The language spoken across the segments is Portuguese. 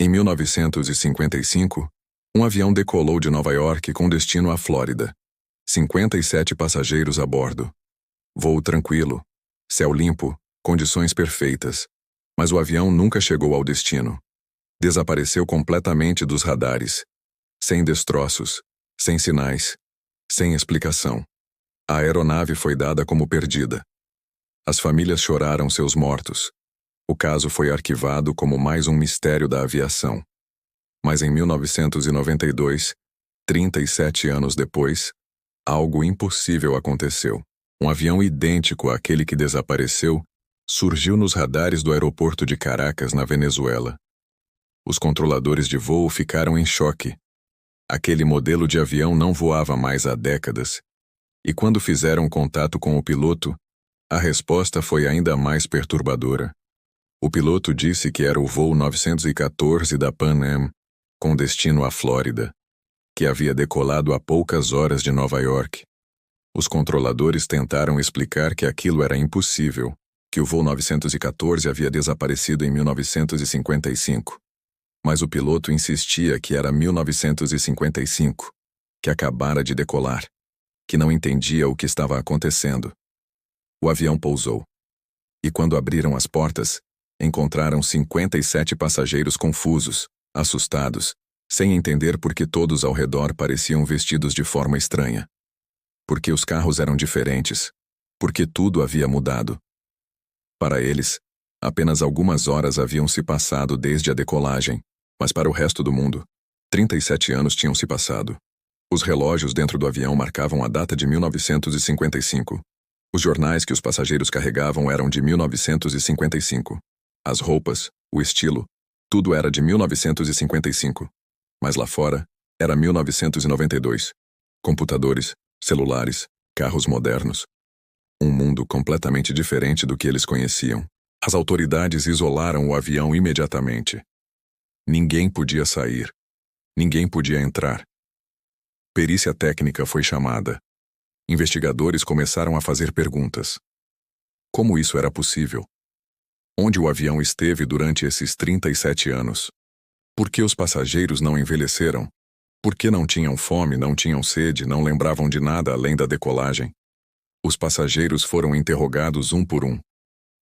Em 1955, um avião decolou de Nova York com destino à Flórida. 57 passageiros a bordo. Voo tranquilo, céu limpo, condições perfeitas. Mas o avião nunca chegou ao destino. Desapareceu completamente dos radares. Sem destroços, sem sinais, sem explicação. A aeronave foi dada como perdida. As famílias choraram seus mortos. O caso foi arquivado como mais um mistério da aviação. Mas em 1992, 37 anos depois, algo impossível aconteceu. Um avião idêntico àquele que desapareceu surgiu nos radares do aeroporto de Caracas, na Venezuela. Os controladores de voo ficaram em choque. Aquele modelo de avião não voava mais há décadas. E quando fizeram contato com o piloto, a resposta foi ainda mais perturbadora. O piloto disse que era o voo 914 da Pan Am, com destino à Flórida, que havia decolado há poucas horas de Nova York. Os controladores tentaram explicar que aquilo era impossível, que o voo 914 havia desaparecido em 1955. Mas o piloto insistia que era 1955, que acabara de decolar, que não entendia o que estava acontecendo. O avião pousou. E quando abriram as portas, encontraram 57 passageiros confusos, assustados, sem entender por que todos ao redor pareciam vestidos de forma estranha. Porque os carros eram diferentes, porque tudo havia mudado. Para eles, apenas algumas horas haviam se passado desde a decolagem, mas para o resto do mundo, 37 anos tinham se passado. Os relógios dentro do avião marcavam a data de 1955. Os jornais que os passageiros carregavam eram de 1955. As roupas, o estilo, tudo era de 1955. Mas lá fora, era 1992. Computadores, celulares, carros modernos. Um mundo completamente diferente do que eles conheciam. As autoridades isolaram o avião imediatamente. Ninguém podia sair. Ninguém podia entrar. Perícia técnica foi chamada. Investigadores começaram a fazer perguntas. Como isso era possível? Onde o avião esteve durante esses 37 anos? Por que os passageiros não envelheceram? Por que não tinham fome, não tinham sede, não lembravam de nada além da decolagem? Os passageiros foram interrogados um por um.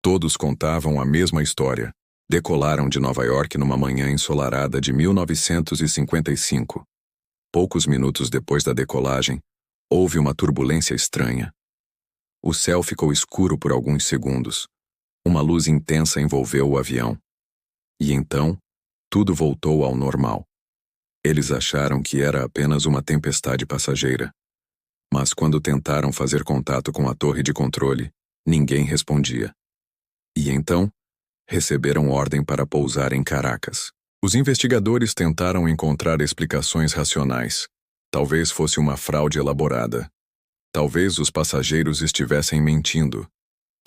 Todos contavam a mesma história. Decolaram de Nova York numa manhã ensolarada de 1955. Poucos minutos depois da decolagem, houve uma turbulência estranha. O céu ficou escuro por alguns segundos. Uma luz intensa envolveu o avião. E então, tudo voltou ao normal. Eles acharam que era apenas uma tempestade passageira. Mas quando tentaram fazer contato com a torre de controle, ninguém respondia. E então, receberam ordem para pousar em Caracas. Os investigadores tentaram encontrar explicações racionais. Talvez fosse uma fraude elaborada. Talvez os passageiros estivessem mentindo.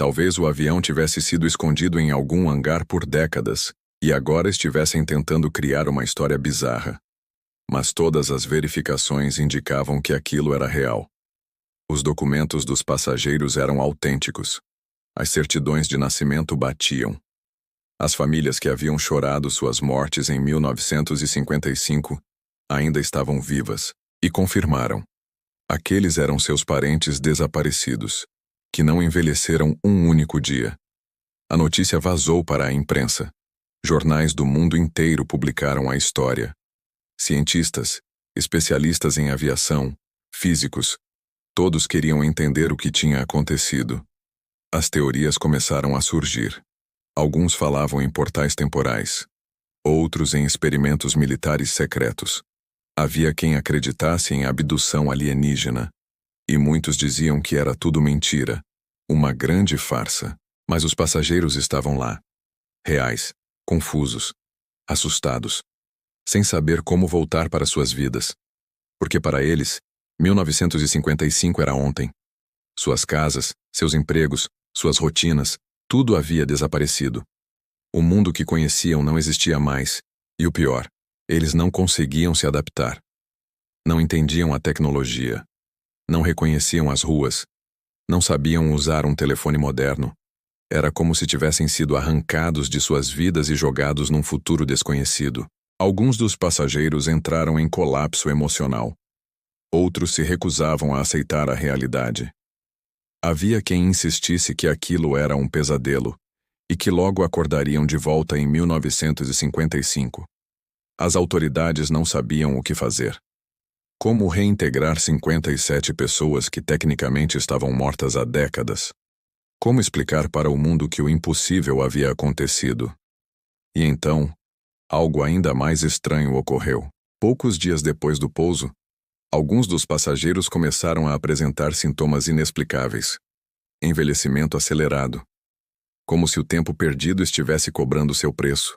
Talvez o avião tivesse sido escondido em algum hangar por décadas e agora estivessem tentando criar uma história bizarra. Mas todas as verificações indicavam que aquilo era real. Os documentos dos passageiros eram autênticos. As certidões de nascimento batiam. As famílias que haviam chorado suas mortes em 1955 ainda estavam vivas e confirmaram. Aqueles eram seus parentes desaparecidos, que não envelheceram um único dia. A notícia vazou para a imprensa. Jornais do mundo inteiro publicaram a história. Cientistas, especialistas em aviação, físicos, todos queriam entender o que tinha acontecido. As teorias começaram a surgir. Alguns falavam em portais temporais, outros em experimentos militares secretos. Havia quem acreditasse em abdução alienígena, e muitos diziam que era tudo mentira, uma grande farsa. Mas os passageiros estavam lá, reais, confusos, assustados, sem saber como voltar para suas vidas. Porque para eles, 1955 era ontem. Suas casas, seus empregos, suas rotinas, tudo havia desaparecido. O mundo que conheciam não existia mais, e o pior, eles não conseguiam se adaptar. Não entendiam a tecnologia. Não reconheciam as ruas. Não sabiam usar um telefone moderno. Era como se tivessem sido arrancados de suas vidas e jogados num futuro desconhecido. Alguns dos passageiros entraram em colapso emocional. Outros se recusavam a aceitar a realidade. Havia quem insistisse que aquilo era um pesadelo e que logo acordariam de volta em 1955. As autoridades não sabiam o que fazer. Como reintegrar 57 pessoas que tecnicamente estavam mortas há décadas? Como explicar para o mundo que o impossível havia acontecido? E então, algo ainda mais estranho ocorreu. Poucos dias depois do pouso, alguns dos passageiros começaram a apresentar sintomas inexplicáveis. Envelhecimento acelerado. Como se o tempo perdido estivesse cobrando seu preço.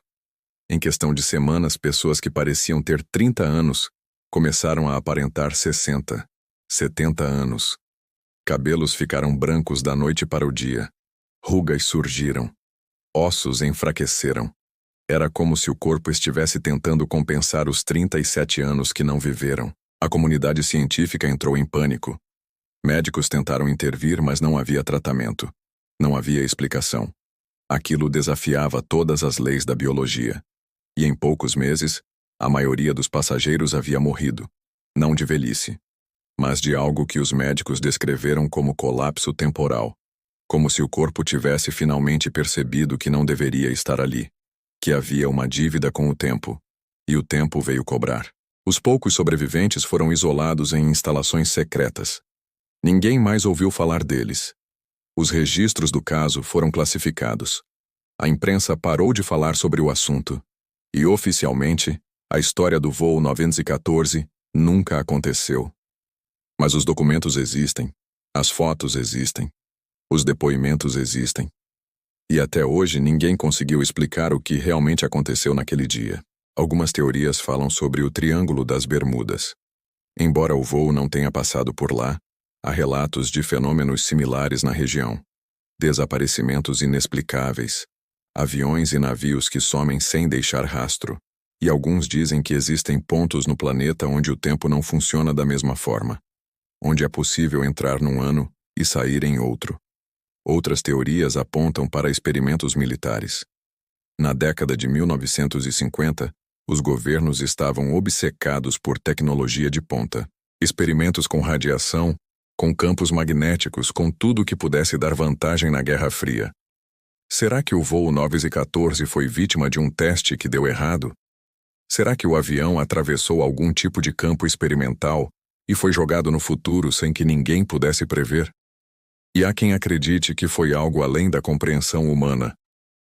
Em questão de semanas, pessoas que pareciam ter 30 anos começaram a aparentar 60, 70 anos. Cabelos ficaram brancos da noite para o dia. Rugas surgiram. Ossos enfraqueceram. Era como se o corpo estivesse tentando compensar os 37 anos que não viveram. A comunidade científica entrou em pânico. Médicos tentaram intervir, mas não havia tratamento. Não havia explicação. Aquilo desafiava todas as leis da biologia. E em poucos meses, a maioria dos passageiros havia morrido. Não de velhice, mas de algo que os médicos descreveram como colapso temporal. Como se o corpo tivesse finalmente percebido que não deveria estar ali. Que havia uma dívida com o tempo. E o tempo veio cobrar. Os poucos sobreviventes foram isolados em instalações secretas. Ninguém mais ouviu falar deles. Os registros do caso foram classificados. A imprensa parou de falar sobre o assunto. E, oficialmente, a história do voo 914 nunca aconteceu. Mas os documentos existem, as fotos existem, os depoimentos existem. E até hoje ninguém conseguiu explicar o que realmente aconteceu naquele dia. Algumas teorias falam sobre o Triângulo das Bermudas. Embora o voo não tenha passado por lá, há relatos de fenômenos similares na região. Desaparecimentos inexplicáveis, aviões e navios que somem sem deixar rastro. E alguns dizem que existem pontos no planeta onde o tempo não funciona da mesma forma. Onde é possível entrar num ano e sair em outro. Outras teorias apontam para experimentos militares. Na década de 1950, os governos estavam obcecados por tecnologia de ponta. Experimentos com radiação, com campos magnéticos, com tudo que pudesse dar vantagem na Guerra Fria. Será que o voo 914 foi vítima de um teste que deu errado? Será que o avião atravessou algum tipo de campo experimental e foi jogado no futuro sem que ninguém pudesse prever? E há quem acredite que foi algo além da compreensão humana,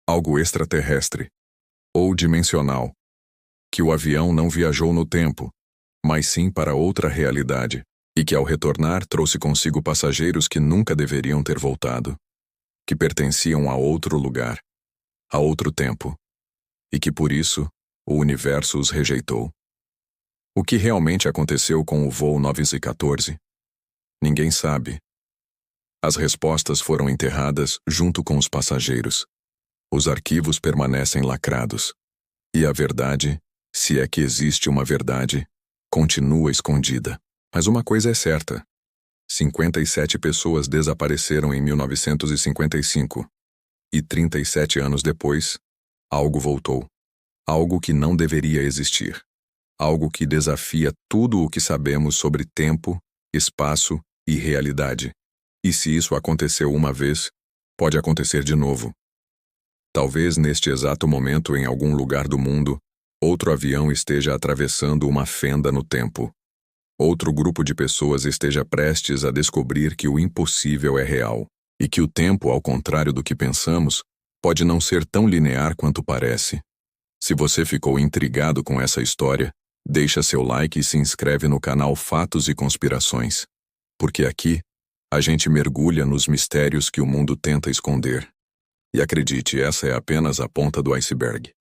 algo extraterrestre, ou dimensional, que o avião não viajou no tempo, mas sim para outra realidade, e que ao retornar trouxe consigo passageiros que nunca deveriam ter voltado, que pertenciam a outro lugar, a outro tempo, e que por isso o universo os rejeitou. O que realmente aconteceu com o voo 914? Ninguém sabe. As respostas foram enterradas junto com os passageiros. Os arquivos permanecem lacrados. E a verdade, se é que existe uma verdade, continua escondida. Mas uma coisa é certa. 57 pessoas desapareceram em 1955. E 37 anos depois, algo voltou. Algo que não deveria existir. Algo que desafia tudo o que sabemos sobre tempo, espaço e realidade. E se isso aconteceu uma vez, pode acontecer de novo. Talvez neste exato momento, em algum lugar do mundo, outro avião esteja atravessando uma fenda no tempo. Outro grupo de pessoas esteja prestes a descobrir que o impossível é real, e que o tempo, ao contrário do que pensamos, pode não ser tão linear quanto parece. Se você ficou intrigado com essa história, deixa seu like e se inscreve no canal Fatos e Conspirações. Porque aqui, a gente mergulha nos mistérios que o mundo tenta esconder. E acredite, essa é apenas a ponta do iceberg.